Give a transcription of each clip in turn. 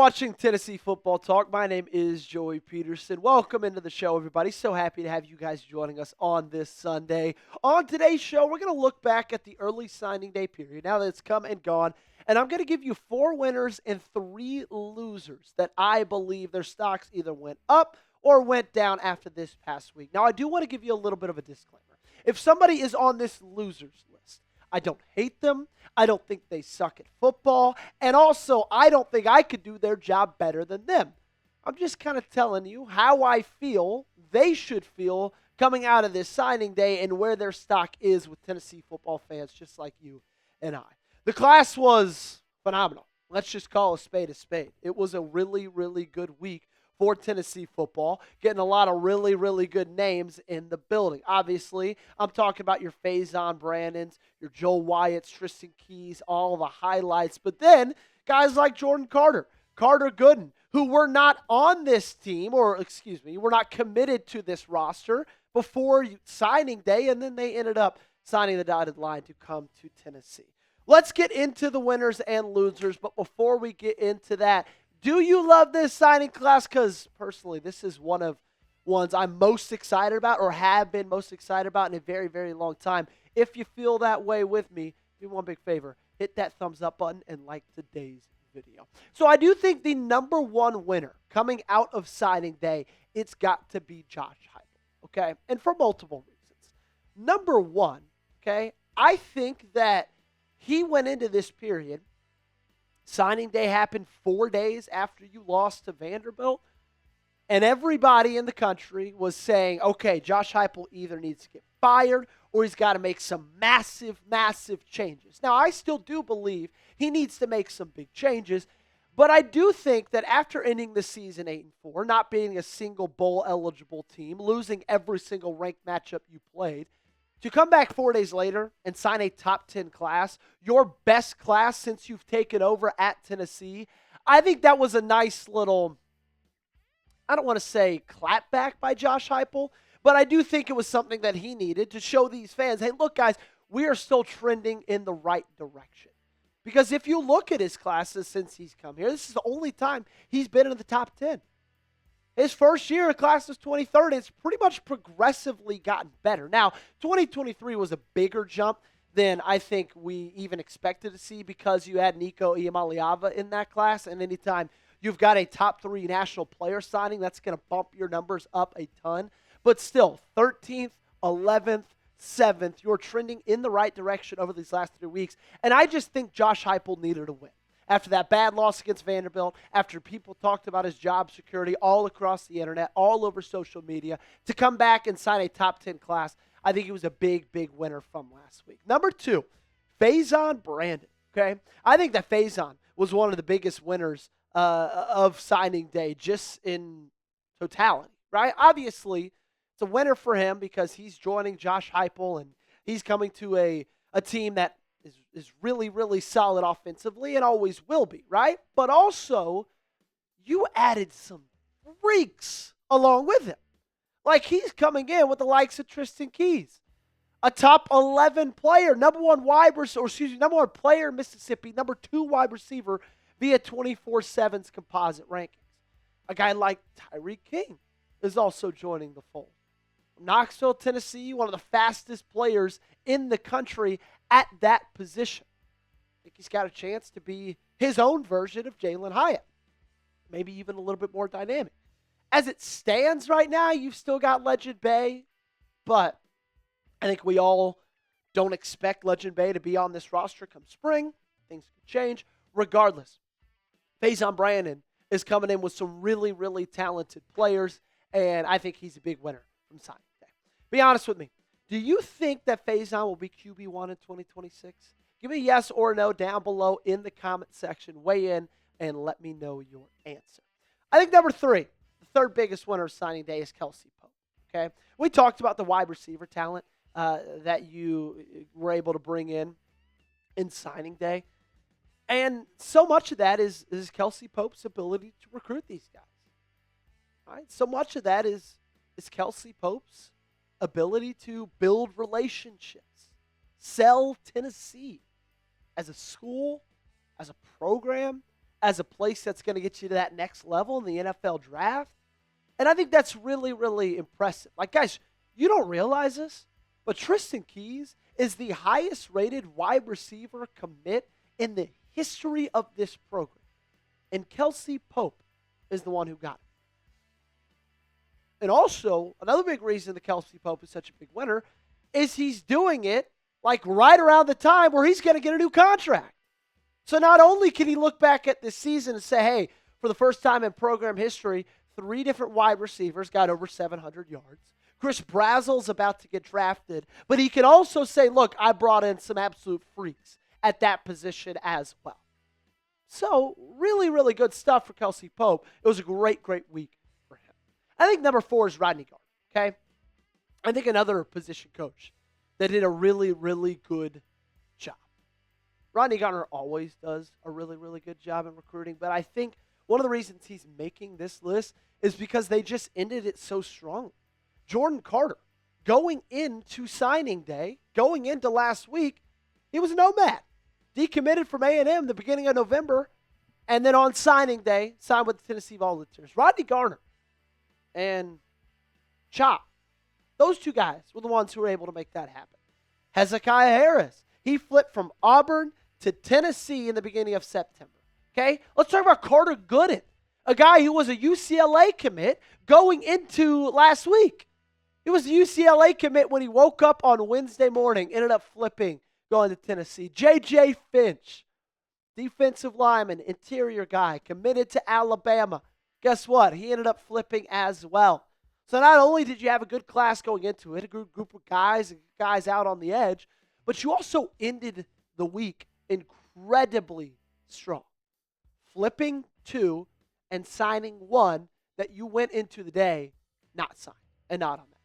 watching Tennessee Football Talk. My name is Joey Petersen. Welcome into the show, everybody. So happy to have you guys joining us on this Sunday. On today's show, we're going to look back at the early signing day period, now that it's come and gone, and I'm going to give you 4 winners and 3 losers that I believe their stocks either went up or went down after this past week. Now, I do want to give you a little bit of a disclaimer. If somebody is on this losers list, I don't hate them. I don't think they suck at football. And also, I don't think I could do their job better than them. I'm just kind of telling you how I feel they should feel coming out of this signing day and where their stock is with Tennessee football fans just like you and I. The class was phenomenal. Let's just call a spade a spade. It was a really, really good week for Tennessee football, getting a lot of really, really good names in the building. Obviously, I'm talking about your Faizon Brandons, your Joe Wyatts, Tristen Keys, all the highlights. But then, guys like Jordan Carter Gooden, who were not on this team, were not committed to this roster before signing day, and then they ended up signing the dotted line to come to Tennessee. Let's get into the winners and losers, but before we get into that, do you love this signing class? Because personally, this is one of ones I'm most excited about or have been most excited about in a very, very long time. If you feel that way with me, do one big favor. Hit that thumbs up button and like today's video. So I do think the number one winner coming out of signing day, it's got to be Josh Heupel, okay? And for multiple reasons. Number one, okay, I think that he went into this period. Signing day happened 4 days after you lost to Vanderbilt. And everybody in the country was saying, okay, Josh Heupel either needs to get fired or he's got to make some massive, massive changes. Now, I still do believe he needs to make some big changes. But I do think that after ending the season 8-4, not being a single bowl-eligible team, losing every single ranked matchup you played, to come back 4 days later and sign a top 10 class, your best class since you've taken over at Tennessee, I think that was a nice little, I don't want to say clapback by Josh Heupel, but I do think it was something that he needed to show these fans, hey, look, guys, we are still trending in the right direction. Because if you look at his classes since he's come here, this is the only time he's been in the top 10. His first year in class was 23rd, and it's pretty much progressively gotten better. Now, 2023 was a bigger jump than I think we even expected to see because you had Nico Iamaleava in that class, and anytime you've got a top 3 national player signing, that's going to bump your numbers up a ton. But still, 13th, 11th, 7th, you're trending in the right direction over these last 3 weeks, and I just think Josh Heupel needed a win. After that bad loss against Vanderbilt, after people talked about his job security all across the internet, all over social media, to come back and sign a top 10 class, I think he was a big, big winner from last week. Number 2, Faizon Brandon, okay? I think that Faizon was one of the biggest winners of signing day just in totality, right? Obviously, it's a winner for him because he's joining Josh Heupel and he's coming to a team that is really, really solid offensively and always will be, right? But also, you added some freaks along with him. Like, he's coming in with the likes of Tristen Keys, a top 11 player, number one player in Mississippi, number 2 wide receiver via 24/7's composite rankings. A guy like Tyreek King is also joining the fold. Knoxville, Tennessee, one of the fastest players in the country at that position. I think he's got a chance to be his own version of Jalen Hyatt. Maybe even a little bit more dynamic. As it stands right now, you've still got Legend Bay, but I think we all don't expect Legend Bay to be on this roster come spring. Things could change. Regardless, Faizon Brandon is coming in with some really, really talented players, and I think he's a big winner from signing day. Be honest with me. Do you think that Faizon will be QB1 in 2026? Give me a yes or no down below in the comment section. Weigh in and let me know your answer. I think number 3, the third biggest winner of signing day is Kelsey Pope. Okay, we talked about the wide receiver talent that you were able to bring in signing day. And so much of that is Kelsey Pope's ability to recruit these guys. All right? So much of that is Kelsey Pope's ability to build relationships, sell Tennessee as a school, as a program, as a place that's going to get you to that next level in the NFL draft. And I think that's really, really impressive. Like, guys, you don't realize this, but Tristen Keys is the highest rated wide receiver commit in the history of this program. And Kelsey Pope is the one who got it. And also, another big reason that Kelsey Pope is such a big winner is he's doing it like right around the time where he's going to get a new contract. So not only can he look back at this season and say, hey, for the first time in program history, 3 different wide receivers got over 700 yards. Chris Brazel's about to get drafted. But he can also say, look, I brought in some absolute freaks at that position as well. So really, really good stuff for Kelsey Pope. It was a great, great week for him. I think number 4 is Rodney Garner, okay? I think another position coach that did a really, really good job. Rodney Garner always does a really, really good job in recruiting, but I think one of the reasons he's making this list is because they just ended it so strongly. Jordan Carter, going into signing day, going into last week, he was a nomad. Decommitted from A&M the beginning of November, and then on signing day, signed with the Tennessee Volunteers. Rodney Garner and Chop, those 2 guys were the ones who were able to make that happen. Hezekiah Harris, he flipped from Auburn to Tennessee in the beginning of September. Okay, let's talk about Carter Gooden, a guy who was a UCLA commit going into last week. He was a UCLA commit when he woke up on Wednesday morning, ended up flipping, going to Tennessee. J.J. Finch, defensive lineman, interior guy, committed to Alabama. Guess what? He ended up flipping as well. So not only did you have a good class going into it, a good group of guys and guys out on the edge, but you also ended the week incredibly strong. Flipping 2 and signing 1 that you went into the day not signed and not on that day.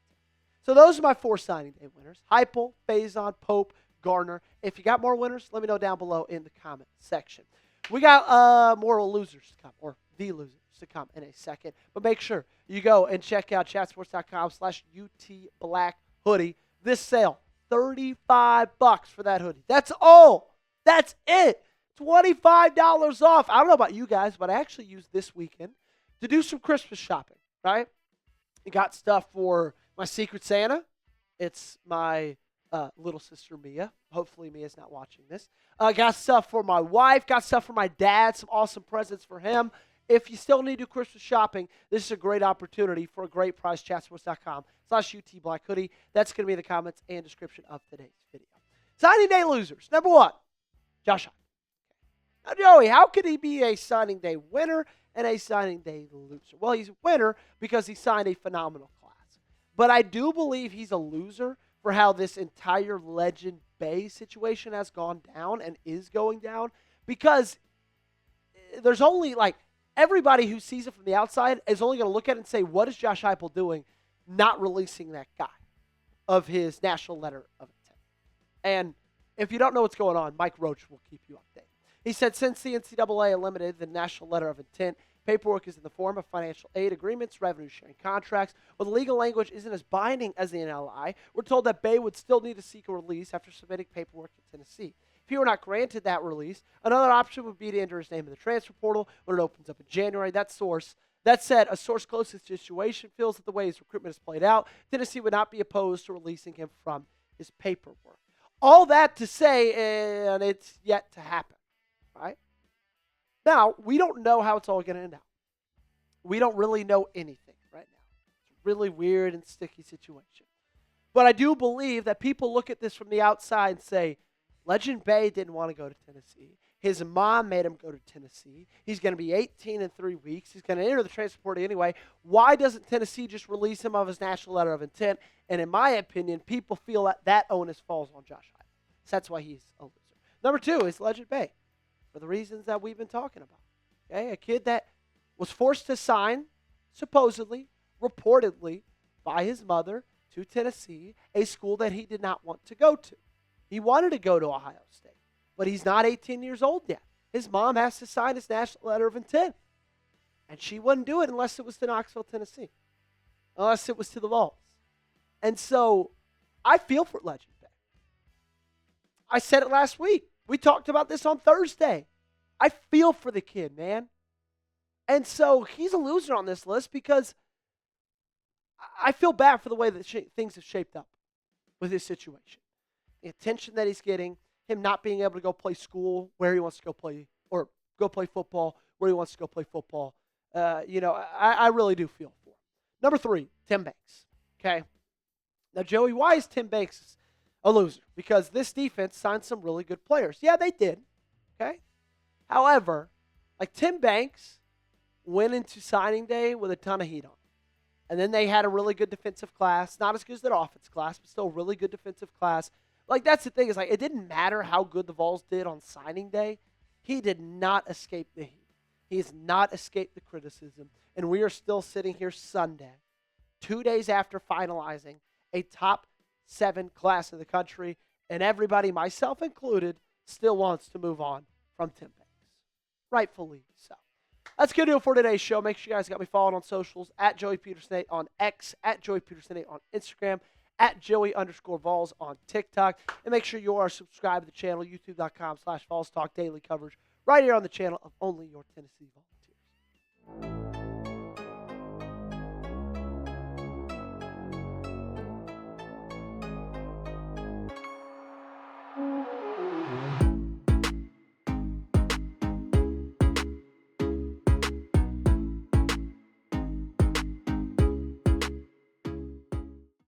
So those are my 4 signing day winners. Heupel, Faizon, Pope, Garner. If you got more winners, let me know down below in the comment section. We got more losers to come, or the losers to come in a second. But make sure you go and check out chatsports.com/UTBlackHoodie. This sale, $35 for that hoodie. That's all. That's it. $25 off. I don't know about you guys, but I actually used this weekend to do some Christmas shopping, right? I got stuff for my Secret Santa. It's my little sister, Mia. Hopefully, Mia's not watching this. Got stuff for my wife. Got stuff for my dad. Some awesome presents for him. If you still need to do Christmas shopping, this is a great opportunity for a great price. Chatsports.com/UTBlackHoodie. That's going to be in the comments and description of today's video. Signing day losers. Number 1, Josh Heupel. Now, Joey, how could he be a signing day winner and a signing day loser? Well, he's a winner because he signed a phenomenal class. But I do believe he's a loser for how this entire Legend Bay situation has gone down and is going down, because there's only, everybody who sees it from the outside is only going to look at it and say, what is Josh Heupel doing not releasing that guy of his national letter of intent? And if you don't know what's going on, Mike Roach will keep you updated. He said, since the NCAA eliminated the national letter of intent, paperwork is in the form of financial aid agreements, revenue-sharing contracts. While the legal language isn't as binding as the NLI, we're told that Bay would still need to seek a release after submitting paperwork to Tennessee. If he were not granted that release, another option would be to enter his name in the transfer portal when it opens up in January. That said, a source close to the situation feels that the way his recruitment is played out, Tennessee would not be opposed to releasing him from his paperwork. All that to say, and it's yet to happen. Right? Now, we don't know how it's all going to end out. We don't really know anything right now. It's a really weird and sticky situation. But I do believe that people look at this from the outside and say, Legend Bay didn't want to go to Tennessee. His mom made him go to Tennessee. He's going to be 18 in 3 weeks. He's going to enter the transfer portal anyway. Why doesn't Tennessee just release him of his national letter of intent? And in my opinion, people feel that that onus falls on Josh Heupel. So that's why he's a loser. Number 2 is Legend Bay, for the reasons that we've been talking about. Okay, a kid that was forced to sign, supposedly, reportedly, by his mother to Tennessee, a school that he did not want to go to. He wanted to go to Ohio State, but he's not 18 years old yet. His mom has to sign his national letter of intent, and she wouldn't do it unless it was to Knoxville, Tennessee, unless it was to the Vols. And so I feel for Legend Bay. I said it last week. We talked about this on Thursday. I feel for the kid, man. And so he's a loser on this list because I feel bad for the way that things have shaped up with his situation. The attention that he's getting, him not being able to go play school where he wants to go play, or go play football where he wants to go play football. I really do feel for him. Number 3, Tim Banks. Okay. Now, Joey, why is Tim Banks a loser? Because this defense signed some really good players. Yeah, they did. Okay. However, like Tim Banks went into signing day with a ton of heat on. And then they had a really good defensive class. Not as good as their offense class, but still a really good defensive class. Like, that's the thing. Is like, it didn't matter how good the Vols did on signing day. He did not escape the heat. He has not escaped the criticism. And we are still sitting here Sunday, 2 days after finalizing a top 7 class in the country. And everybody, myself included, still wants to move on from Tim Banks. Rightfully so. That's going to do it for today's show. Make sure you guys got me followed on socials, at Joey Petersen on X, at Joey Petersen on Instagram, at Joey_Vols on TikTok. And make sure you are subscribed to the channel, youtube.com/Vols Talk, daily coverage right here on the channel of only your Tennessee Volunteers.